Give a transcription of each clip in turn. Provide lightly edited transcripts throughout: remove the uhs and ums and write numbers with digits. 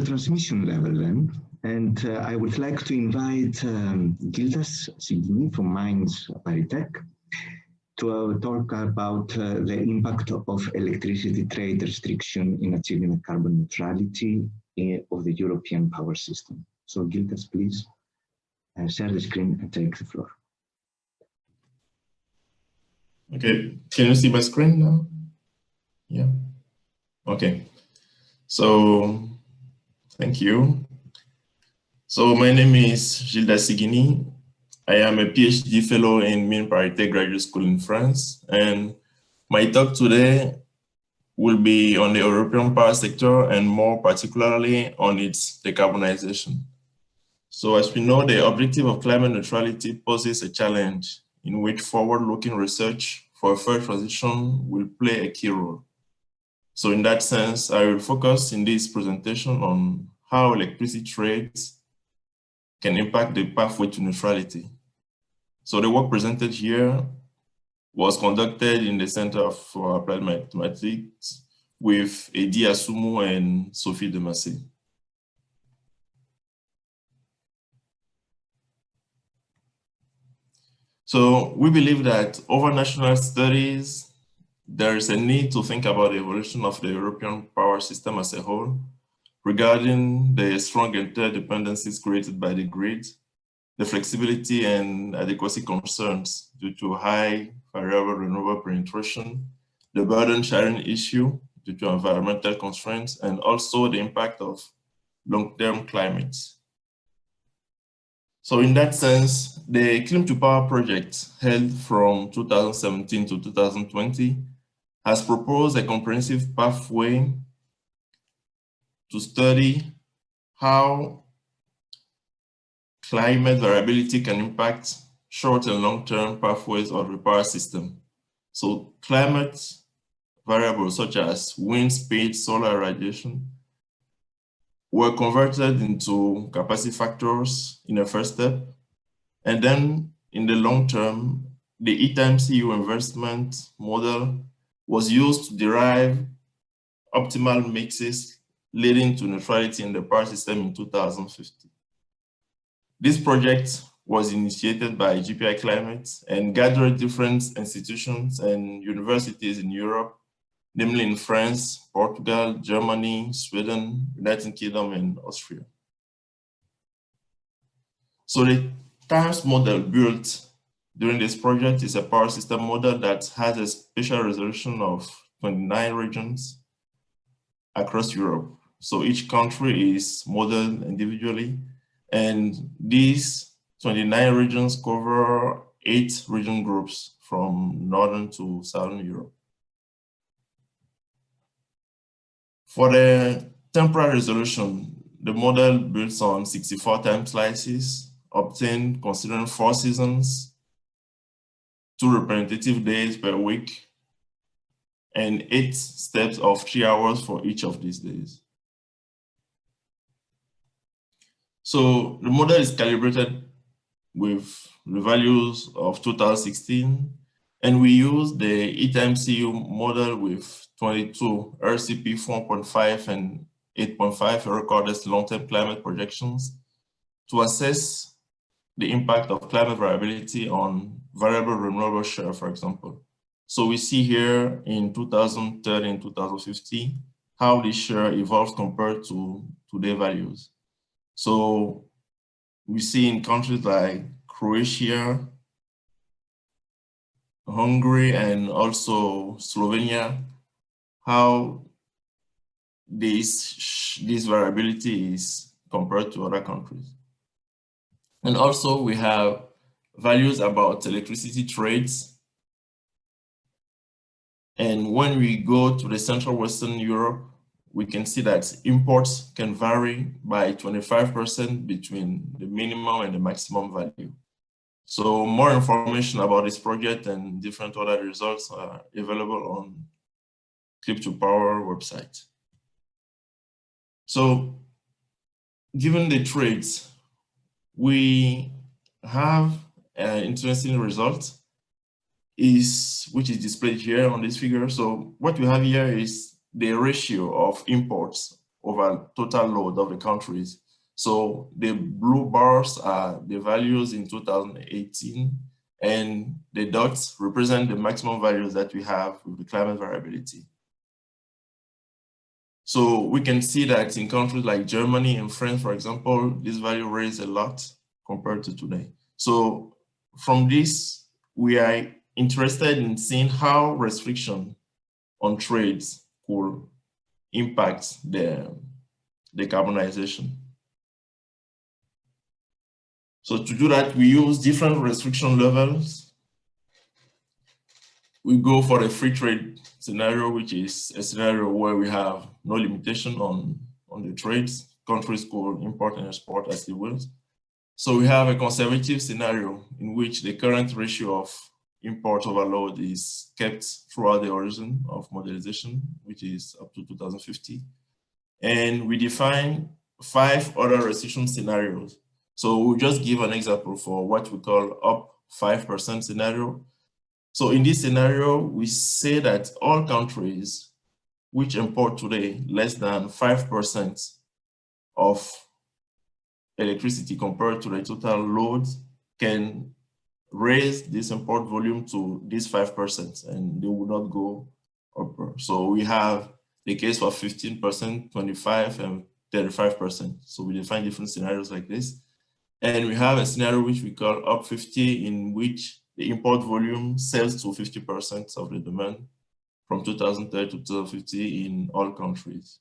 transmission level then. And I would like to invite Gildas Siggini from Mainz PARISTECH to talk about the impact of electricity trade restriction in achieving the carbon neutrality of the European power system. So Gildas, please share the screen and take the floor. Okay, can you see my screen now? Yeah. Okay. So, thank you. So, my name is Gildas Siggini. I am a PhD fellow in Mainz PARISTECH Graduate School in France, and my talk today will be on the European power sector and more particularly on its decarbonization. So, as we know, the objective of climate neutrality poses a challenge in which forward-looking research for a fair transition will play a key role. So in that sense, I will focus in this presentation on how electricity trades can impact the pathway to neutrality. So the work presented here was conducted in the Center for Applied Mathematics with Edi Asumu and Sophie Demassé. So we believe that over national studies, there is a need to think about the evolution of the European power system as a whole, regarding the strong interdependencies created by the grid, the flexibility and adequacy concerns due to high variable renewable penetration, the burden sharing issue due to environmental constraints, and also the impact of long-term climate. So in that sense, the Claim to Power project held from 2017 to 2020 has proposed a comprehensive pathway to study how climate variability can impact short and long-term pathways of the power system. So climate variables such as wind speed, solar radiation, were converted into capacity factors in the first step. And then in the long term, the E times CU investment model was used to derive optimal mixes leading to neutrality in the power system in 2050. This project was initiated by GPI Climate and gathered different institutions and universities in Europe, namely in France, Portugal, Germany, Sweden, United Kingdom, and Austria. So the times model built during this project is a power system model that has a spatial resolution of 29 regions across Europe. So each country is modeled individually, and these 29 regions cover 8 region groups from Northern to Southern Europe. For the temporal resolution, the model builds on 64 time slices obtained considering 4 seasons, 2 representative days per week, and 8 steps of 3 hours for each of these days. So the model is calibrated with the values of 2016, and we use the E times CU model with 22 RCP 4.5 and 8.5 recorded long-term climate projections to assess the impact of climate variability on variable renewable share, for example. So we see here in 2030 and 2050 how this share evolves compared to today's values. So we see in countries like Croatia, Hungary, and also Slovenia, how this variability is compared to other countries. And also we have values about electricity trades. And when we go to the Central Western Europe, we can see that imports can vary by 25% between the minimum and the maximum value. So more information about this project and different other results are available on Claim to Power website. So given the trades, we have an interesting result which is displayed here on this figure. So what we have here is the ratio of imports over total load of the countries. So the blue bars are the values in 2018, and the dots represent the maximum values that we have with the climate variability. So we can see that in countries like Germany and France, for example, this value raised a lot compared to today. So from this, we are interested in seeing how restriction on trades could impact the decarbonization. So to do that, we use different restriction levels. We go for a free trade scenario, which is a scenario where we have no limitation on the trades. Countries could import and export as they will. So we have a conservative scenario in which the current ratio of import overload is kept throughout the horizon of modernization, which is up to 2050. And we define 5 other restriction scenarios. So we'll just give an example for what we call up 5% scenario. So in this scenario, we say that all countries which import today less than 5% of electricity compared to the total load can raise this import volume to this 5%, and they will not go up. So we have the case for 15%, 25%, and 35%. So we define different scenarios like this. And we have a scenario which we call up 50, in which the import volume sells to 50% of the demand from 2030 to 2050 in all countries.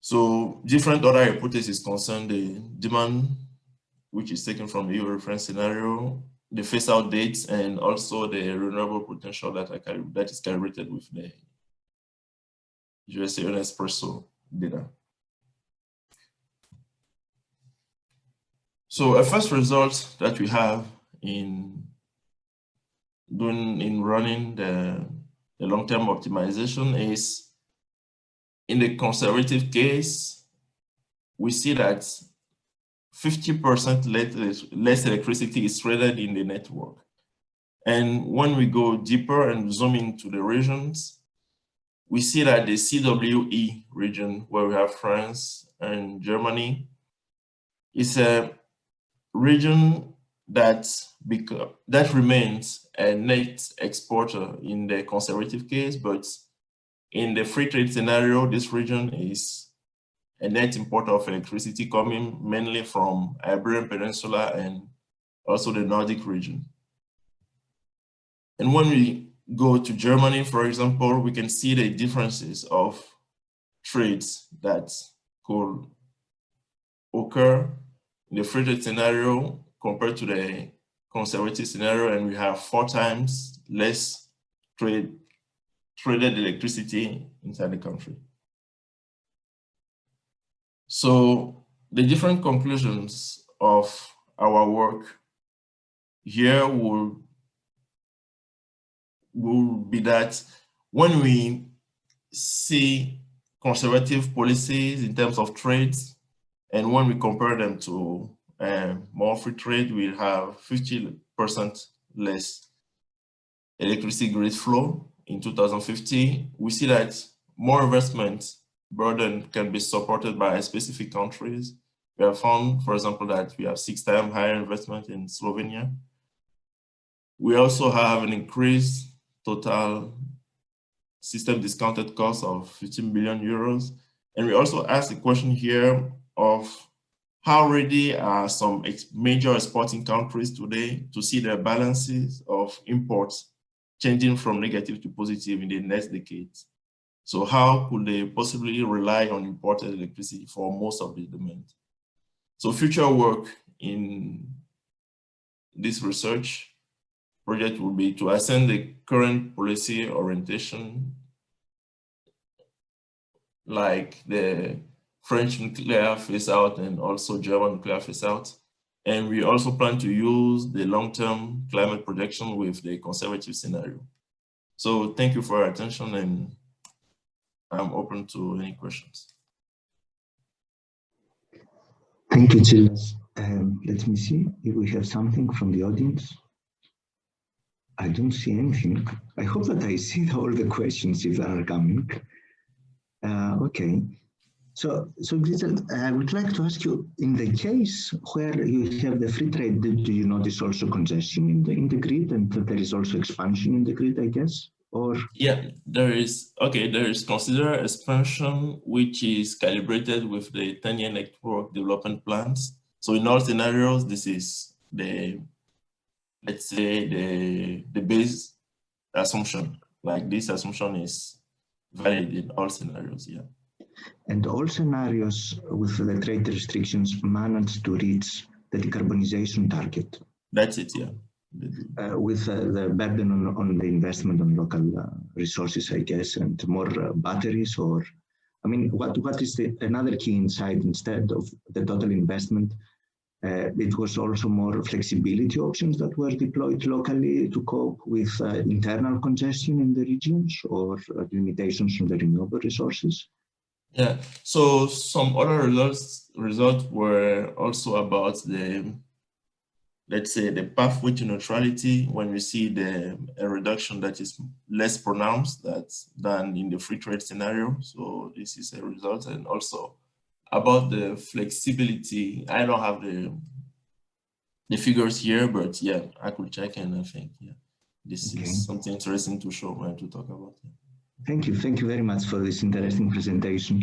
So different other hypotheses concern the demand, which is taken from the EU reference scenario, the phase out dates, and also the renewable potential that is calibrated with the USA Espresso data. So a first result that we have in running the long-term optimization is, in the conservative case, we see that 50% less electricity is traded in the network. And when we go deeper and zoom into the regions, we see that the CWE region, where we have France and Germany, is a region that remains a net exporter in the conservative case, but in the free trade scenario, this region is a net importer of electricity coming mainly from Iberian Peninsula and also the Nordic region. And when we go to Germany, for example, we can see the differences of trades that could occur in the free trade scenario compared to the conservative scenario, and we have 4 times less traded electricity inside the country. So the different conclusions of our work here will be that when we see conservative policies in terms of trades, and when we compare them to more free trade, we have 50% less electricity grid flow in 2050. We see that more investment burden can be supported by specific countries. We have found, for example, that we have 6 times higher investment in Slovenia. We also have an increased total system discounted cost of 15 billion euros. And we also ask the question here of how ready are some major exporting countries today to see their balances of imports changing from negative to positive in the next decade. So how could they possibly rely on imported electricity for most of the demand? So future work in this research project will be to ascertain the current policy orientation, like the French nuclear phase out and also German nuclear phase out. And we also plan to use the long-term climate projection with the conservative scenario. So thank you for your attention, and I'm open to any questions. Thank you, Gildas. Let me see if we have something from the audience. I don't see anything. I hope that I see all the questions if they are coming. Okay. So Gildas, I would like to ask you, in the case where you have the free trade, do you notice also congestion in the grid, and there is also expansion in the grid, I guess? Or yeah, there is considered expansion, which is calibrated with the 10-year network development plans. So in all scenarios, this is the, let's say, the base assumption. Like this assumption is valid in all scenarios, yeah. and all scenarios with the trade restrictions managed to reach the decarbonization target. That's it, yeah. With the burden on the investment on local resources, I guess, and more batteries, or, I mean, what is another key insight instead of the total investment? It was also more flexibility options that were deployed locally to cope with internal congestion in the regions, or limitations on the renewable resources. Yeah, so some other results were also about the, let's say, the pathway to neutrality, when we see a reduction that is less pronounced than in the free trade scenario. So this is a result. And also about the flexibility, I don't have the figures here, but yeah, I could check, and I think, yeah, this is something interesting to show and to talk about. Thank you very much for this interesting presentation.